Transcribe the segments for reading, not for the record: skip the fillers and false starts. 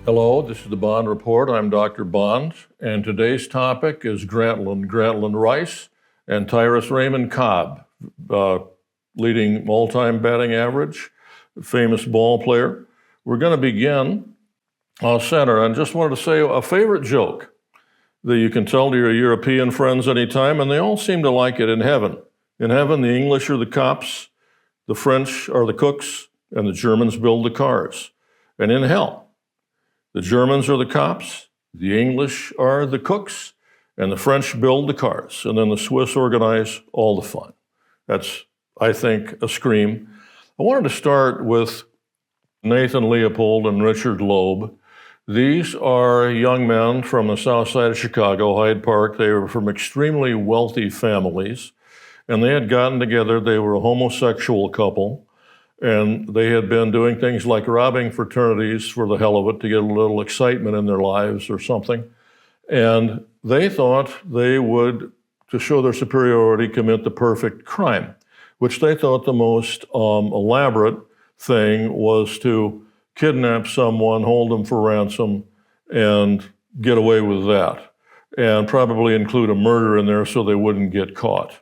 Hello, this is the Bond Report. I'm Dr. Bond, and today's topic is Grantland Rice and Tyrus Raymond Cobb, leading all-time batting average, famous ball player. We're going to begin center, and just wanted to say a favorite joke that you can tell to your European friends anytime, and they all seem to like it in heaven. In heaven, the English are the cops, the French are the cooks, and the Germans build the cars. And in hell, the Germans are the cops, the English are the cooks, and the French build the cars. And then the Swiss organize all the fun. That's, I think, a scream. I wanted to start with Nathan Leopold and Richard Loeb. These are young men from the south side of Chicago, Hyde Park. They were from extremely wealthy families, and they had gotten together. They were a homosexual couple. And they had been doing things like robbing fraternities for the hell of it to get a little excitement in their lives or something. And they thought they would, to show their superiority, commit the perfect crime, which they thought the most elaborate thing was to kidnap someone, hold them for ransom, and get away with that, and probably include a murder in there so they wouldn't get caught.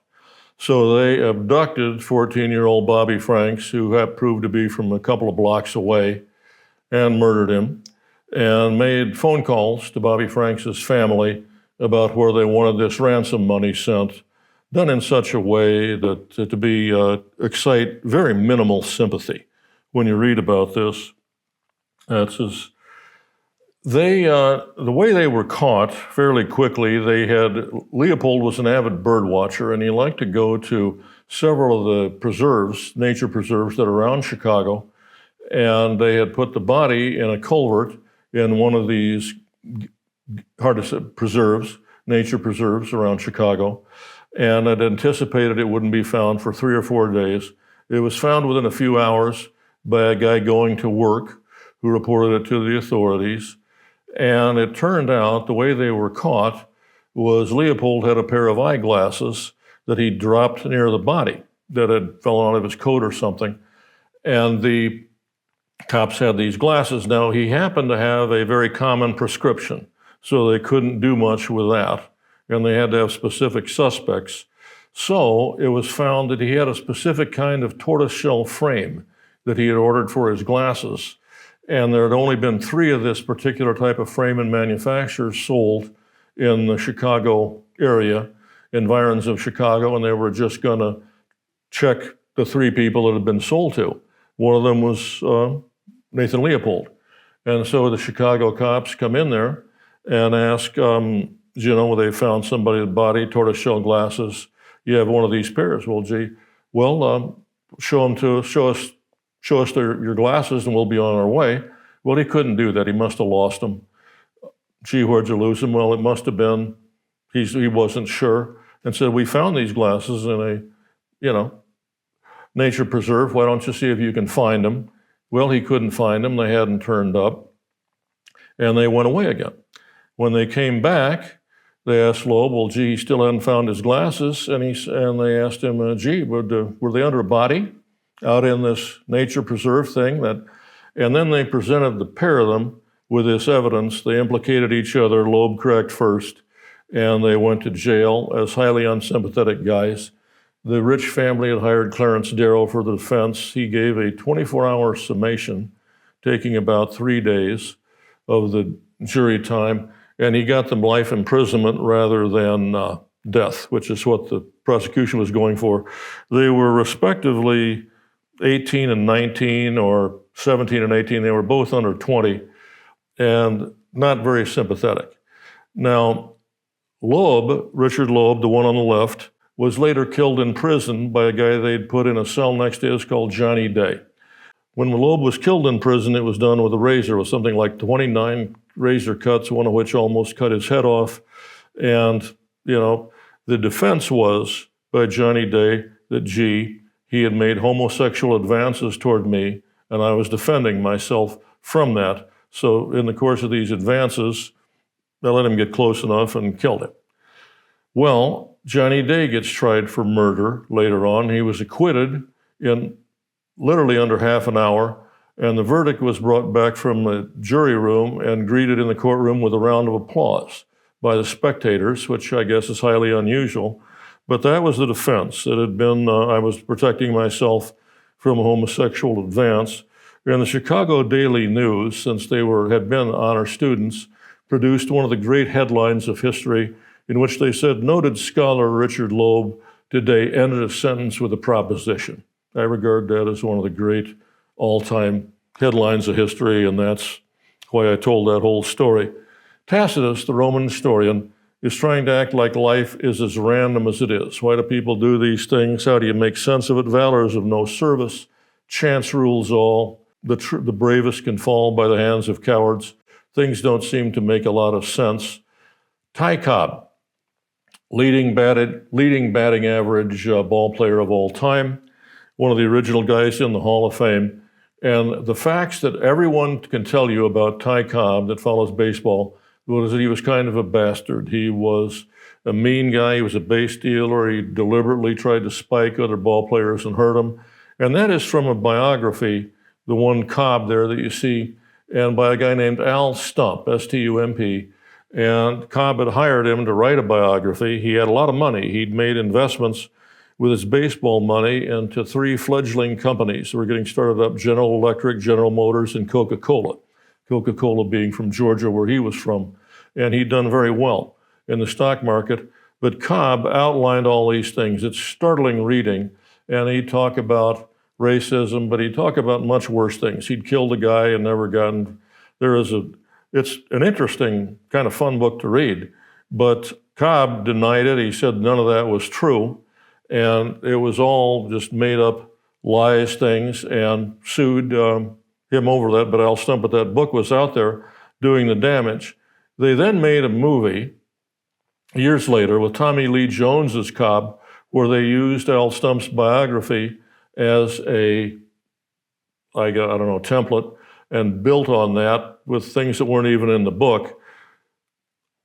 So they abducted 14-year-old Bobby Franks, who had proved to be from a couple of blocks away, and murdered him, and made phone calls to Bobby Franks' family about where they wanted this ransom money sent, done in such a way that to excite very minimal sympathy. When you read about this, the way they were caught fairly quickly, Leopold was an avid bird watcher, and he liked to go to several of the preserves, nature preserves that are around Chicago, and they had put the body in a culvert in one of these, hard to say, preserves, nature preserves around Chicago, and had anticipated it wouldn't be found for 3 or 4 days. It was found within a few hours by a guy going to work who reported it to the authorities. And it turned out the way they were caught was Leopold had a pair of eyeglasses that he dropped near the body that had fallen out of his coat or something. And the cops had these glasses. Now, he happened to have a very common prescription, so they couldn't do much with that. And they had to have specific suspects. So it was found that he had a specific kind of tortoiseshell frame that he had ordered for his glasses. And there had only been 3 of this particular type of frame and manufacturers sold in the Chicago area, environs of Chicago, and they were just going to check the 3 people it had been sold to. One of them was Nathan Leopold. And so the Chicago cops come in there and ask, they found somebody's body, tortoiseshell glasses. You have one of these pairs. Well, show us your glasses and we'll be on our way. Well, he couldn't do that. He must have lost them. Gee, where'd you lose them? Well, it must have been, he wasn't sure, and said, we found these glasses in a, nature preserve. Why don't you see if you can find them? Well, he couldn't find them. They hadn't turned up, and they went away again. When they came back, they asked Loeb, well, gee, he still hadn't found his glasses, and they asked him, were they under a body out in this nature preserve thing? And then they presented the pair of them with this evidence. They implicated each other. Loeb cracked first, and they went to jail as highly unsympathetic guys. The rich family had hired Clarence Darrow for the defense. He gave a 24-hour summation, taking about 3 days of the jury time, and he got them life imprisonment rather than death, which is what the prosecution was going for. They were respectively 18 and 19, or 17 and 18. They were both under 20 and not very sympathetic. Now, Richard Loeb, the one on the left, was later killed in prison by a guy they'd put in a cell next to his called Johnny Day. When Loeb was killed in prison, it was done with a razor. It was something like 29 razor cuts, one of which almost cut his head off. And, the defense was by Johnny Day that, he had made homosexual advances toward me, and I was defending myself from that. So in the course of these advances, I let him get close enough and killed him. Well, Johnny Day gets tried for murder later on. He was acquitted in literally under half an hour, And the verdict was brought back from the jury room and greeted in the courtroom with a round of applause by the spectators, which I guess is highly unusual. But that was the defense. It had been, I was protecting myself from a homosexual advance. And the Chicago Daily News, since they had been honor students, produced one of the great headlines of history in which they said, noted scholar Richard Loeb today ended a sentence with a proposition. I regard that as one of the great all-time headlines of history, and that's why I told that whole story. Tacitus, the Roman historian, is trying to act like life is as random as it is. Why do people do these things? How do you make sense of it? Valor is of no service. Chance rules all. The bravest can fall by the hands of cowards. Things don't seem to make a lot of sense. Ty Cobb, leading batting average ball player of all time, one of the original guys in the Hall of Fame. And the facts that everyone can tell you about Ty Cobb that follows baseball was that he was kind of a bastard. He was a mean guy. He was a base dealer. He deliberately tried to spike other ball players and hurt them. And that is from a biography, the one Cobb there that you see, and by a guy named Al Stump, S-T-U-M-P. And Cobb had hired him to write a biography. He had a lot of money. He'd made investments with his baseball money into 3 fledgling companies that were getting started up: General Electric, General Motors, and Coca-Cola. Coca-Cola being from Georgia, where he was from. And he'd done very well in the stock market. But Cobb outlined all these things. It's startling reading. And he'd talk about racism, but he'd talk about much worse things. He'd killed a guy and never gotten... It's an interesting, kind of fun book to read. But Cobb denied it. He said none of that was true. And it was all just made up lies things, and sued him over that. But Al Stump, but that book was out there doing the damage. They then made a movie years later with Tommy Lee Jones as Cobb, where they used Al Stump's biography as a, template, and built on that with things that weren't even in the book.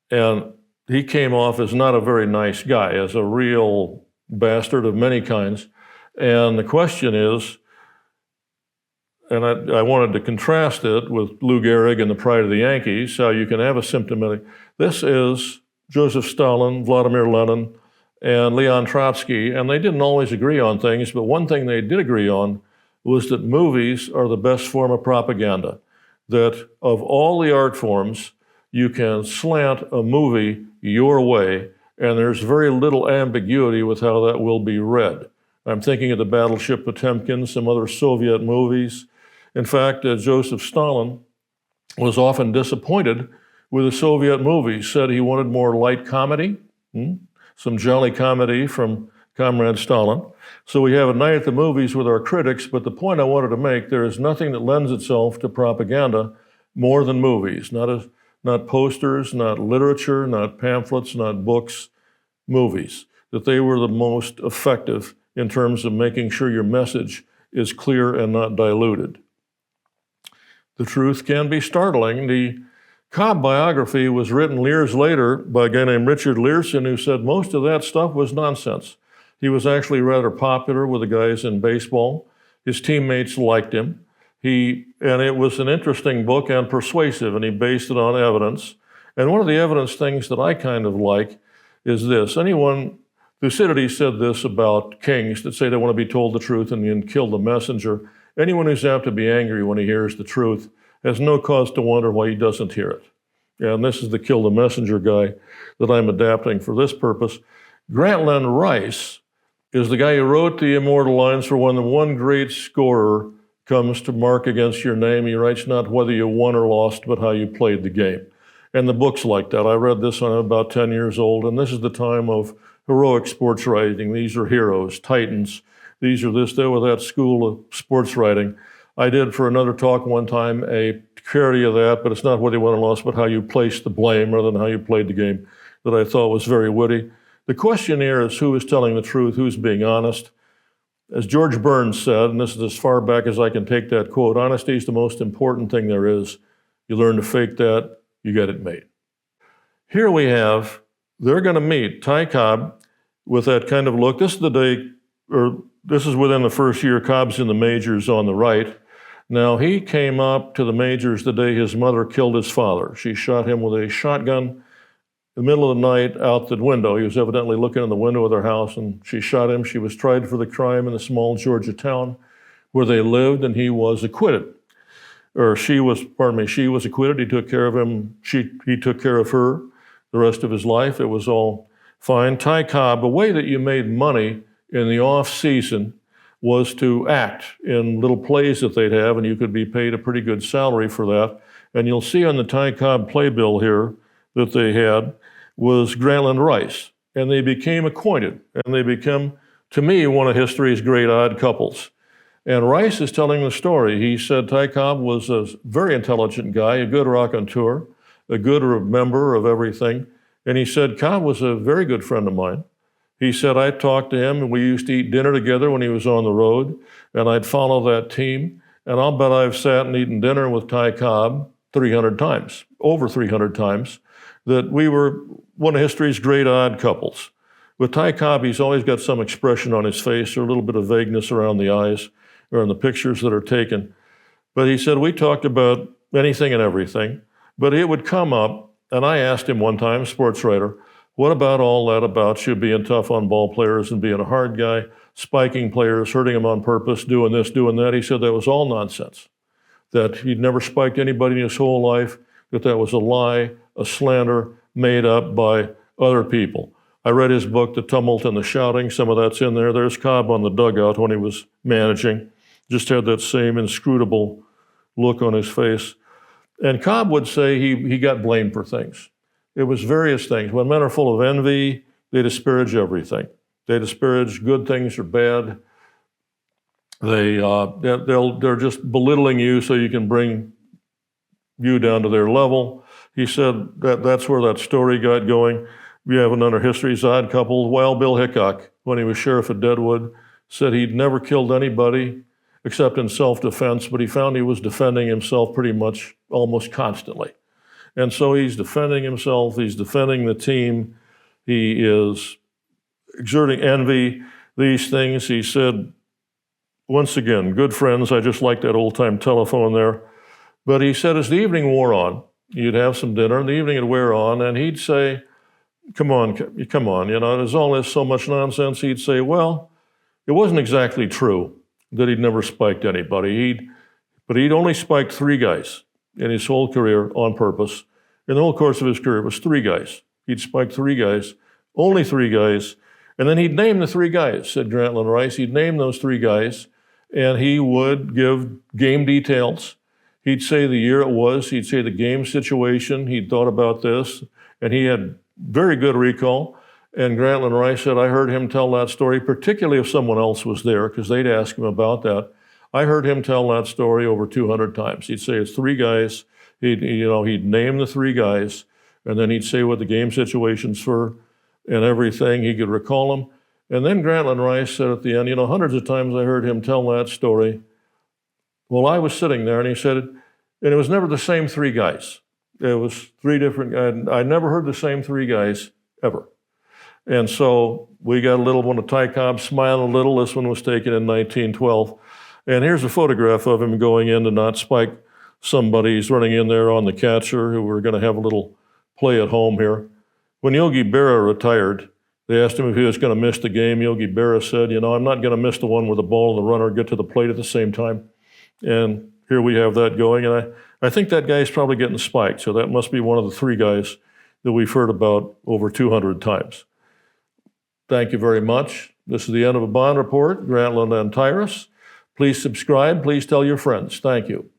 And he came off as not a very nice guy, as a real bastard of many kinds. And the question is, and I wanted to contrast it with Lou Gehrig and the Pride of the Yankees, how you can have a symptomatic. This is Joseph Stalin, Vladimir Lenin, and Leon Trotsky, and they didn't always agree on things, but one thing they did agree on was that movies are the best form of propaganda, that of all the art forms, you can slant a movie your way, and there's very little ambiguity with how that will be read. I'm thinking of the Battleship Potemkin, some other Soviet movies. In fact, Joseph Stalin was often disappointed with the Soviet movies, said he wanted more light comedy, some jolly comedy from Comrade Stalin. So we have a night at the movies with our critics, but the point I wanted to make, there is nothing that lends itself to propaganda more than movies, not posters, not literature, not pamphlets, not books, movies, that they were the most effective in terms of making sure your message is clear and not diluted. The truth can be startling. The Cobb biography was written years later by a guy named Richard Learson, who said most of that stuff was nonsense. He was actually rather popular with the guys in baseball. His teammates liked him. And it was an interesting book and persuasive, and he based it on evidence. And one of the evidence things that I kind of like is this. Thucydides said this about kings that say they want to be told the truth and then kill the messenger. Anyone who's apt to be angry when he hears the truth has no cause to wonder why he doesn't hear it. And this is the kill the messenger guy that I'm adapting for this purpose. Grantland Rice is the guy who wrote the immortal lines for when the one great scorer comes to mark against your name. He writes not whether you won or lost, but how you played the game. And the book's like that. I read this when I was about 10 years old, and this is the time of heroic sports writing. These are heroes, titans. These are this, that, with that school of sports writing. I did for another talk one time a parody of that, but it's not whether you won or lost, but how you placed the blame rather than how you played the game, that I thought was very witty. The question here is who is telling the truth, who's being honest. As George Burns said, and this is as far back as I can take that quote, honesty is the most important thing there is. You learn to fake that, you get it made. Here we have, they're going to meet Ty Cobb with that kind of look. This is the day, or this is within the first year. Cobb's in the majors on the right. Now, he came up to the majors the day his mother killed his father. She shot him with a shotgun in the middle of the night out the window. He was evidently looking in the window of their house, and she shot him. She was tried for the crime in the small Georgia town where they lived, and he was acquitted. Or she was acquitted. He took care of him. He took care of her the rest of his life. It was all fine. Ty Cobb, a way that you made money in the off season was to act in little plays that they'd have, and you could be paid a pretty good salary for that. And you'll see on the Ty Cobb playbill here that they had was Grantland Rice. And they became acquainted, and they became, to me, one of history's great odd couples. And Rice is telling the story. He said Ty Cobb was a very intelligent guy, a good raconteur, a good member of everything. And he said Cobb was a very good friend of mine. He said, I talked to him, and we used to eat dinner together when he was on the road, and I'd follow that team. And I'll bet I've sat and eaten dinner with Ty Cobb 300 times, over 300 times, that we were one of history's great odd couples. With Ty Cobb, he's always got some expression on his face or a little bit of vagueness around the eyes or in the pictures that are taken. But he said, we talked about anything and everything, but it would come up, and I asked him one time, sports writer, what about all that about you being tough on ball players and being a hard guy, spiking players, hurting them on purpose, doing this, doing that? He said that was all nonsense, that he'd never spiked anybody in his whole life, that was a lie, a slander made up by other people. I read his book, The Tumult and the Shouting. Some of that's in there. There's Cobb on the dugout when he was managing. Just had that same inscrutable look on his face. And Cobb would say he got blamed for things. It was various things. When men are full of envy, they disparage everything. They disparage good things or bad. They're just belittling you so you can bring you down to their level. He said that's where that story got going. We have another history's odd couple. Wild Bill Hickok, when he was sheriff of Deadwood, said he'd never killed anybody except in self-defense, but he found he was defending himself pretty much almost constantly. And so he's defending himself, he's defending the team, he is exerting envy, these things. He said, once again, good friends, I just like that old-time telephone there. But he said as the evening wore on, you'd have some dinner, and the evening would wear on, and he'd say, come on, there's all this so much nonsense. He'd say, well, it wasn't exactly true that he'd never spiked anybody. But he'd only spiked 3 guys in his whole career on purpose. In the whole course of his career, it was 3 guys. He'd spiked 3 guys, only 3 guys, and then he'd name the 3 guys, said Grantland Rice. He'd name those 3 guys, and he would give game details. He'd say the year it was, he'd say the game situation, he'd thought about this, and he had very good recall. And Grantland Rice said, I heard him tell that story, particularly if someone else was there, because they'd ask him about that. I heard him tell that story over 200 times. He'd say it's 3 guys. He'd name the 3 guys, and then he'd say what the game situations were and everything. He could recall them. And then Grantland Rice said at the end, hundreds of times I heard him tell that story. Well, I was sitting there, and he said, and it was never the same 3 guys. It was 3 different guys. I never heard the same 3 guys ever. And so we got a little one of Ty Cobb smiling a little. This one was taken in 1912. And here's a photograph of him going in to not spike somebody. He's running in there on the catcher, who we're going to have a little play at home here. When Yogi Berra retired, they asked him if he was going to miss the game. Yogi Berra said, I'm not going to miss the one where the ball and the runner get to the plate at the same time. And here we have that going. And I think that guy's probably getting spiked. So that must be one of the 3 guys that we've heard about over 200 times. Thank you very much. This is the end of a Bond Report, Grantland and Tyrus. Please subscribe. Please tell your friends. Thank you.